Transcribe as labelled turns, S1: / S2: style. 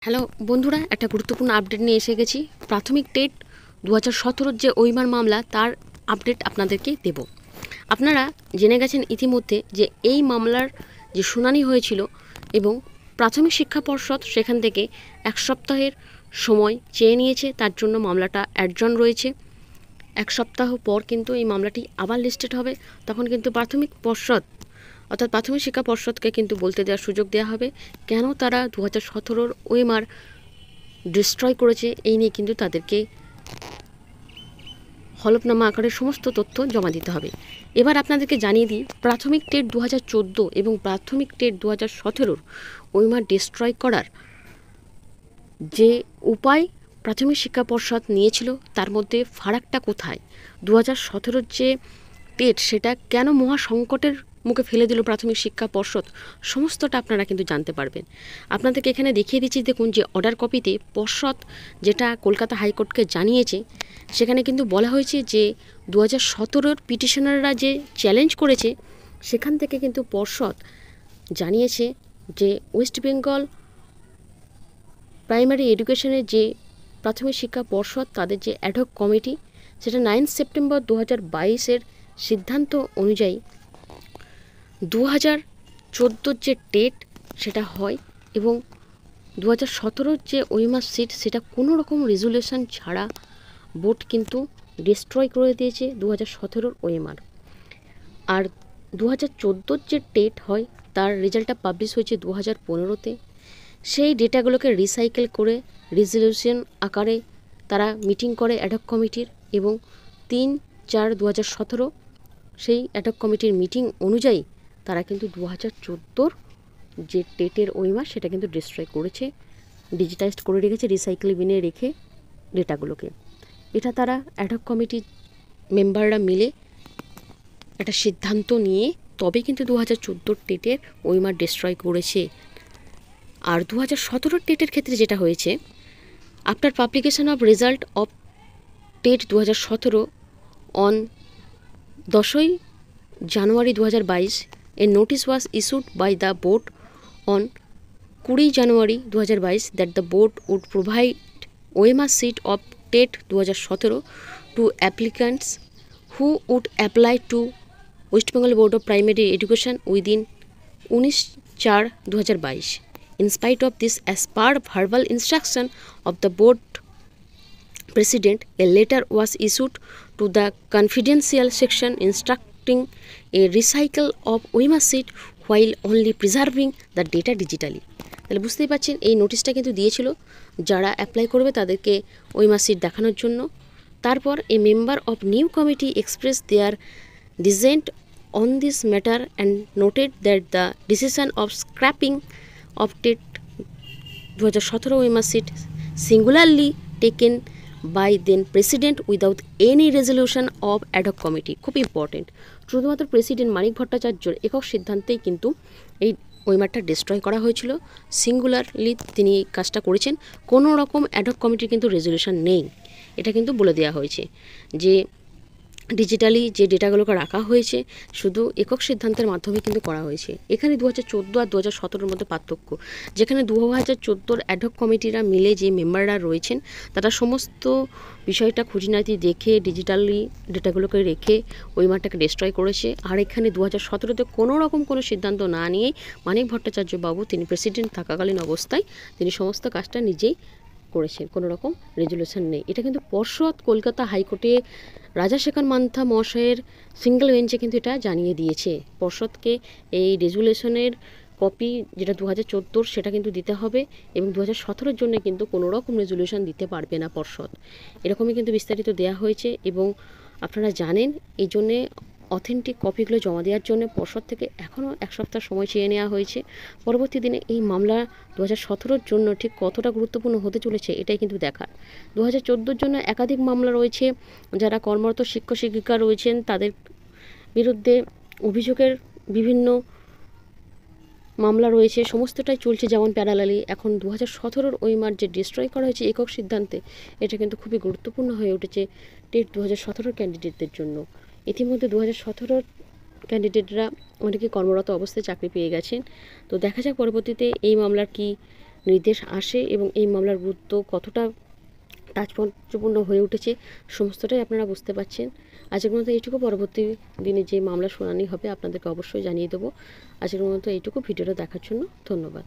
S1: Hello বন্ধুরা, একটা গুরুত্বপূর্ণ আপডেট নিয়ে এসে গেছি। প্রাথমিক টেট 2017 যে ওইমার মামলা, তার আপডেট আপনাদেরকে দেব। আপনারা জেনে গেছেন ইতিমধ্যে যে এই মামলার যে শুনানি হয়েছিল এবং প্রাথমিক শিক্ষা পর্ষদ সেখান থেকে এক সপ্তাহের সময় চেয়ে নিয়েছে, তার জন্য মামলাটা অ্যাডজন রয়েছে। এক সপ্তাহ পর কিন্তু এই মামলাটি আবার লিস্টেড হবে, তখন কিন্তু প্রাথমিক পর্ষদ অর্থাৎ প্রাথমিক শিক্ষা পর্ষদকে কিন্তু বলতে দেওয়ার সুযোগ দেওয়া হবে কেন তারা 2017 ওএমআর ডিস্ট্রয় করেছে। এই নিয়ে কিন্তু তাদেরকে হলফনামা আকারে সমস্ত তথ্য জমা দিতে হবে। এবার আপনাদেরকে জানিয়ে দিই, প্রাথমিক টেট 2014 এবং প্রাথমিক টেট 2017 ওএমআর ডিস্ট্রয় করার যে উপায় প্রাথমিক শিক্ষা পর্ষদ নিয়েছিল, তার মধ্যে ফারাকটা কোথায়, 2017 যে টেট সেটা কেন মহা সংকটের মুখে ফেলে দিল প্রাথমিক শিক্ষা পর্ষদ, সমস্তটা আপনারা কিন্তু জানতে পারবেন। আপনাদেরকে এখানে দেখিয়ে দিচ্ছি, দেখুন যে অর্ডার কপিতে পর্ষদ যেটা কলকাতা হাইকোর্টকে জানিয়েছে, সেখানে কিন্তু বলা হয়েছে যে 2017 পিটিশনাররা যে চ্যালেঞ্জ করেছে, সেখান থেকে কিন্তু পর্ষদ জানিয়েছে যে ওয়েস্ট বেঙ্গল প্রাইমারি এডুকেশনের যে প্রাথমিক শিক্ষা পর্ষদ তাদের যে অ্যাডহক কমিটি, সেটা 9 সেপ্টেম্বর 2022 সিদ্ধান্ত অনুযায়ী 2014 যে টেট সেটা হয় এবং 2017 যে ওইমার সিট সেটা কোনো রকম রেজুলেশন ছাড়া বোর্ড কিন্তু ডিস্ট্রয় করে দিয়েছে 2017 ওএমআর। আর 2014 যে টেট হয় তার রেজাল্টটা পাবলিশ হয়েছে 2015-তে। সেই ডেটাগুলোকে রিসাইকেল করে রেজলিউশন আকারে তারা মিটিং করে অ্যাডহক কমিটির, এবং 3/4/2017 সেই অ্যাডহক কমিটির মিটিং অনুযায়ী তারা কিন্তু 2014 যে টেটের ওইমার সেটা কিন্তু ডিস্ট্রয় করেছে, ডিজিটাইজড করে রেখেছে রিসাইকেল বিনে রেখে ডেটাগুলোকে। এটা তারা অ্যাডহক কমিটির মেম্বাররা মিলে একটা সিদ্ধান্ত নিয়ে তবে কিন্তু 2014 টেটের ওইমার ডিস্ট্রয় করেছে। আর 2017 টেটের ক্ষেত্রে যেটা হয়েছে, after publication of result of TET 2017 on 10 January 2022, a notice was issued by the board on 20 January 2022 that the board would provide OMR seat of TET 2017 to applicants who would apply to West Bengal Board of Primary Education within 19/4/2022. In spite of this, as per verbal instruction of the board president, a letter was issued to the confidential section instructing a recycle of OEMR seat while only preserving the data digitally. তাহলে বুঝতেই পারছেন এই নোটিশটা কিন্তু দিয়েছিল যারা apply করবে তাদেরকে ওইমার সিট দেখানোর জন্য। তারপর a member of new committee express their dissent on this matter and noted that the decision of scrapping of TET 2017 ওইমার seat singularly taken by then president without any resolution of ad hoc committee. খুব important, শুধুমাত্র president Manik ভট্টাচার্যর একক সিদ্ধান্তেই কিন্তু এই ওইমারটা destroy করা হয়েছিল। সিঙ্গুলারলি তিনি এই কাজটা করেছেন, কোনো রকম অ্যাডহক কমিটির কিন্তু রেজলিউশন নেই, এটা কিন্তু বলে দেওয়া হয়েছে যে ডিজিটালি যে ডেটাগুলোকে রাখা হয়েছে শুধু একক সিদ্ধান্তের মাধ্যমে কিন্তু করা হয়েছে। এখানে 2014 আর 2017 মধ্যে পার্থক্য, যেখানে 2014 অ্যাডহক কমিটিরা মিলে যে মেম্বাররা রয়েছেন তারা সমস্ত বিষয়টা খুঁটিনাটি দেখে ডিজিটালি ডেটাগুলোকে রেখে ওইমারটাকে ডিস্ট্রয় করেছে। আর এখানে 2017-তে কোনো রকম কোনো সিদ্ধান্ত না নিয়েই মানিক ভট্টাচার্য বাবু তিনি প্রেসিডেন্ট থাকাকালীন অবস্থায় তিনি সমস্ত কাজটা নিজেই করেছেন, কোনো রকম রেজুলেশন নেই। এটা কিন্তু পর্ষদ কলকাতা হাইকোর্টে রাজাশেখর মান্থা মহাশয়ের সিঙ্গেল বেঞ্চে কিন্তু এটা জানিয়ে দিয়েছে পর্ষদকে এই রেজুলেশনের কপি যেটা 2014 সেটা কিন্তু দিতে হবে, এবং 2017 জন্য কিন্তু কোনো রকম রেজুলেশন দিতে পারবে না পর্ষদ, এরকমই কিন্তু বিস্তারিত দেওয়া হয়েছে। এবং আপনারা জানেন এই জন্যে অথেন্টিক কপিগুলো জমা দেওয়ার জন্য পর্ষদ থেকে এখনও এক সপ্তাহ সময় চেয়ে নেওয়া হয়েছে। পরবর্তী দিনে এই মামলা 2017 জন্য ঠিক কতটা গুরুত্বপূর্ণ হতে চলেছে এটাই কিন্তু দেখার। 2014 জন্য একাধিক মামলা রয়েছে, যারা কর্মরত শিক্ষক শিক্ষিকা রয়েছেন তাদের বিরুদ্ধে অভিযোগের বিভিন্ন মামলা রয়েছে, সমস্তটাই চলছে যেমন প্যারালালি। এখন 2017 ওইমার যে ডিস্ট্রয় করা হয়েছে একক সিদ্ধান্তে, এটা কিন্তু খুবই গুরুত্বপূর্ণ হয়ে উঠেছে টেট 2017 ক্যান্ডিডেটদের জন্য। ইতিমধ্যে 2017 ক্যান্ডিডেটরা অনেকে কর্মরত অবস্থায় চাকরি পেয়ে গেছেন। তো দেখা যাক পরবর্তীতে এই মামলার কি নির্দেশ আসে এবং এই মামলার গুরুত্ব কতটা তাৎপর্যপূর্ণ হয়ে উঠেছে সমস্তটাই আপনারা বুঝতে পারছেন। আজকের মতো এইটুকু, পরবর্তী দিনে যে মামলা শুনানি হবে আপনাদেরকে অবশ্যই জানিয়ে দেবো। আজকের মতো এইটুকু, ভিডিওটা দেখার জন্য ধন্যবাদ।